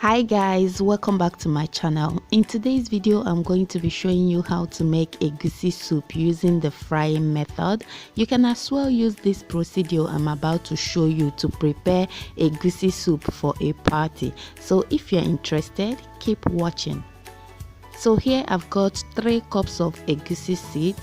Hi guys, welcome back to my channel. In today's video I'm going to be showing you how to make egusi soup using the frying method. You can as well use this procedure I'm about to show you to prepare egusi soup for a party. So if you're interested, keep watching. So here I've got 3 cups of egusi seeds,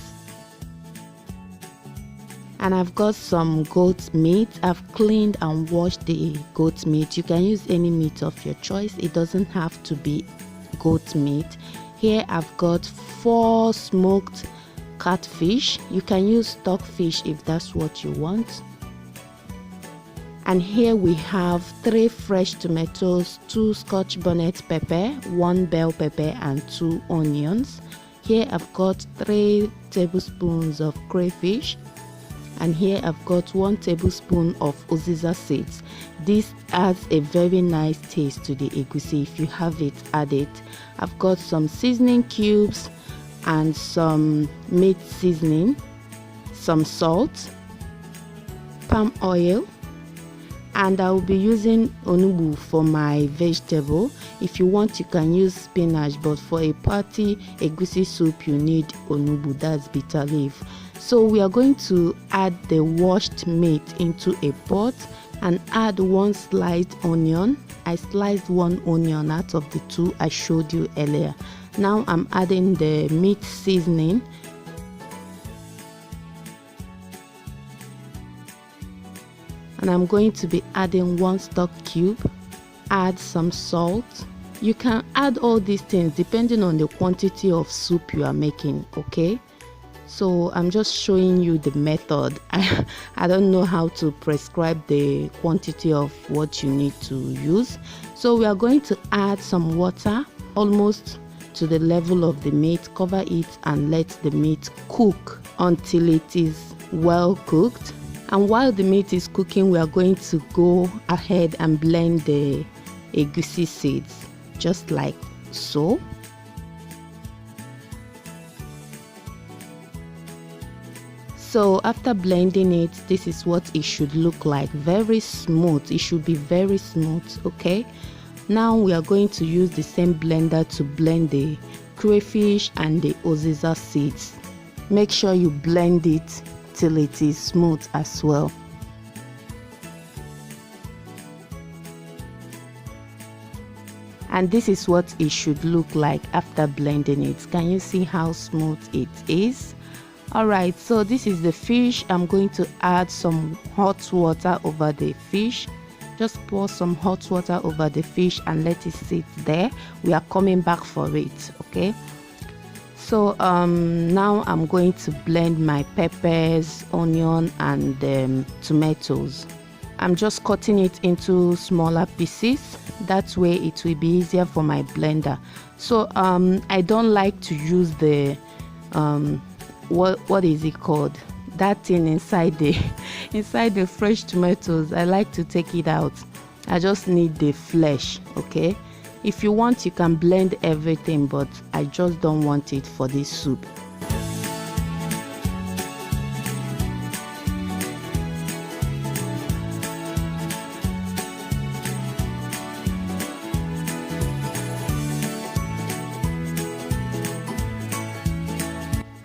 and I've got some goat meat. I've cleaned and washed the goat meat. You can use any meat of your choice. It doesn't have to be goat meat. Here I've got 4 smoked catfish. You can use stockfish if that's what you want. And here we have 3 fresh tomatoes, 2 scotch bonnet pepper, 1 bell pepper and 2 onions. Here I've got 3 tablespoons of crayfish. And here I've got 1 tablespoon of Oziza seeds. This adds a very nice taste to the egusi. If you have it, add it. I've got some seasoning cubes and some meat seasoning, some salt, palm oil, and I will be using ONUGBU for my vegetable. If you want, you can use spinach, but for a party egusi soup you need ONUGBU, that's bitter leaf. So we are going to add the washed meat into a pot and add 1 sliced onion. I sliced 1 onion out of the 2 I showed you earlier. Now I'm adding the meat seasoning. And I'm going to be adding 1 stock cube. Add some salt. You can add all these things depending on the quantity of soup you are making, okay? So I'm just showing you the method. I don't know how to prescribe the quantity of what you need to use. So we are going to add some water almost to the level of the meat. Cover it and let the meat cook until it is well cooked. And while the meat is cooking, we are going to go ahead and blend the egusi seeds just like so. So after blending it, this is what it should look like. Very smooth. It should be very smooth, okay? Now we are going to use the same blender to blend the crayfish and the Oziza seeds. Make sure you blend it till it is smooth as well. And this is what it should look like after blending it. Can you see how smooth it is? Alright, so this is the fish. I'm going to add some hot water over the fish. Just pour some hot water over the fish and let it sit there. We are coming back for it, okay? So now I'm going to blend my peppers, onion and tomatoes. I'm just cutting it into smaller pieces. That way it will be easier for my blender. So I don't like to use the what is it called, that thing inside the fresh tomatoes. I like to take it out. I just need the flesh, okay? If you want, you can blend everything, but I just don't want it for this soup.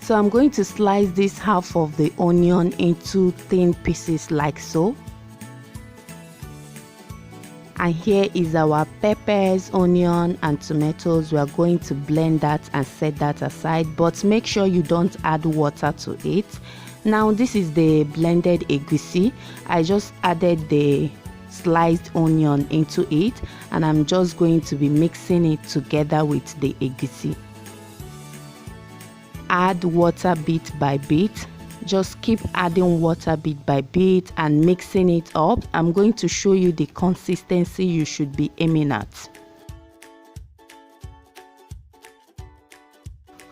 So I'm going to slice this half of the onion into thin pieces like so. And here is our peppers, onion and tomatoes. We are going to blend that and set that aside, but make sure you don't add water to it. Now this is the blended egusi. I just added the sliced onion into it and I'm just going to be mixing it together with the egusi. Add water bit by bit. Just keep adding water bit by bit and mixing it up. I'm going to show you the consistency you should be aiming at.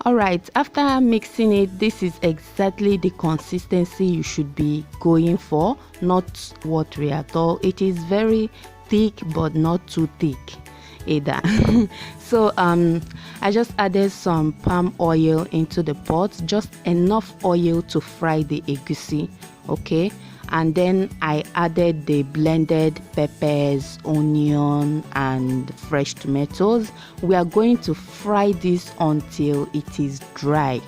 Alright, after mixing it, this is exactly the consistency you should be going for, not watery at all. It is very thick but not too thick either. So I just added some palm oil into the pot, just enough oil to fry the egusi, okay? and then I added the blended peppers, onion and fresh tomatoes. We are going to fry this until it is dry.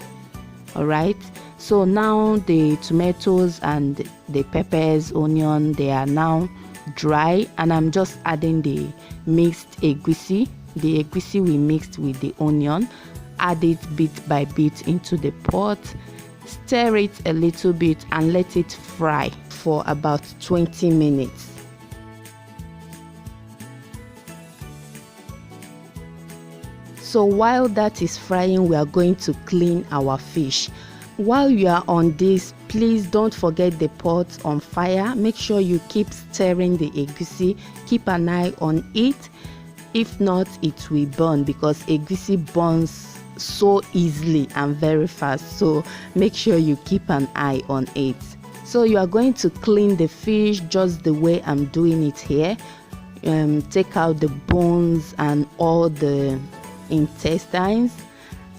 All right, so now the tomatoes and the peppers, onion, they are now dry, and I'm just adding the mixed egusi. The egusi we mixed with the onion. Add it bit by bit into the pot, stir it a little bit and let it fry for about 20 minutes. So while that is frying, we are going to clean our fish. While you are on this, please don't forget the pot on fire. Make sure you keep stirring the egusi. Keep an eye on it. If not, it will burn, because egusi burns so easily and very fast, so make sure you keep an eye on it. So you are going to clean the fish just the way I'm doing it here. Take out the bones and all the intestines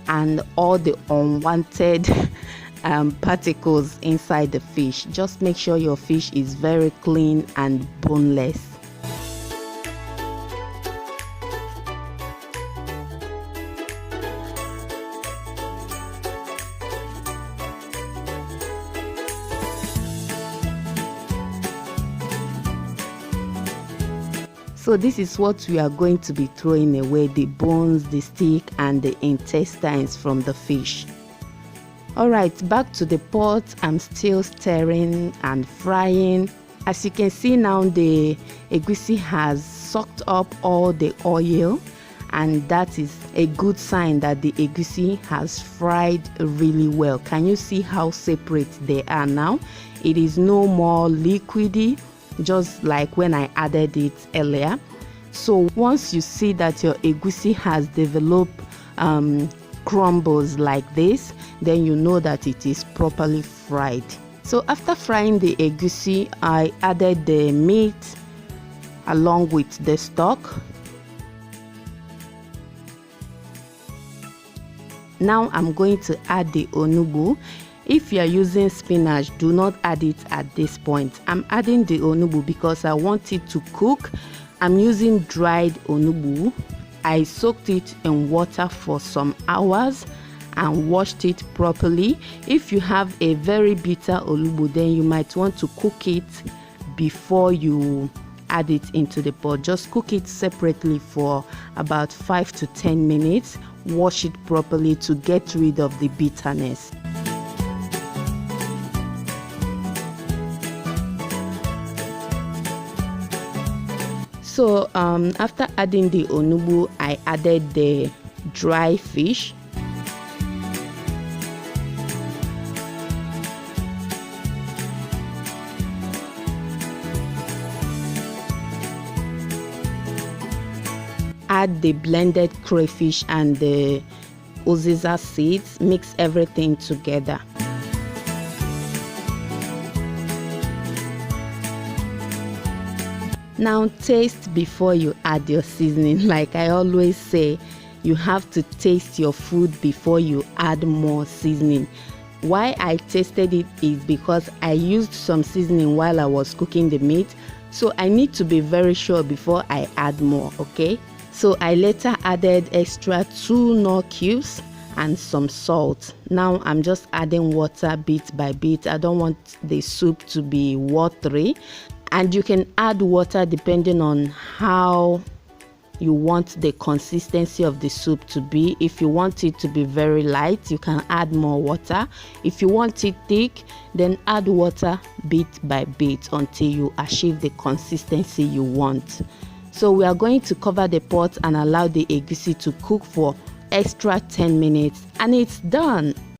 and all the unwanted particles inside the fish. Just make sure your fish is very clean and boneless. So this is what we are going to be throwing away: the bones, the stick and the intestines from the fish. All right, back to the pot. I'm still stirring and frying. As you can see now, the egusi has sucked up all the oil, and that is a good sign that the egusi has fried really well. Can you see how separate they are now? It is no more liquidy, just like when I added it earlier. So once you see that your egusi has developed crumbles like this, then you know that it is properly fried. So after frying the egusi, I added the meat along with the stock. Now I'm going to add the onugbu. If you are using spinach, do not add it at this point. I'm adding the onugbu because I want it to cook. I'm using dried onugbu. I soaked it in water for some hours and washed it properly. If you have a very bitter onugbu, then you might want to cook it before you add it into the pot. Just cook it separately for about 5 to 10 minutes. Wash it properly to get rid of the bitterness. So after adding the onugbu, I added the dry fish. Add the blended crayfish and the Oziza seeds. Mix everything together. Now taste before you add your seasoning. Like I always say, you have to taste your food before you add more seasoning. Why I tasted it is because I used some seasoning while I was cooking the meat, so I need to be very sure before I add more. Okay, so I later added extra 2 knorr cubes and some salt. Now I'm just adding water bit by bit. I don't want the soup to be watery, and you can add water depending on how you want the consistency of the soup to be. If you want it to be very light, you can add more water. If you want it thick, then add water bit by bit until you achieve the consistency you want. So we are going to cover the pot and allow the egusi to cook for extra 10 minutes, and it's done.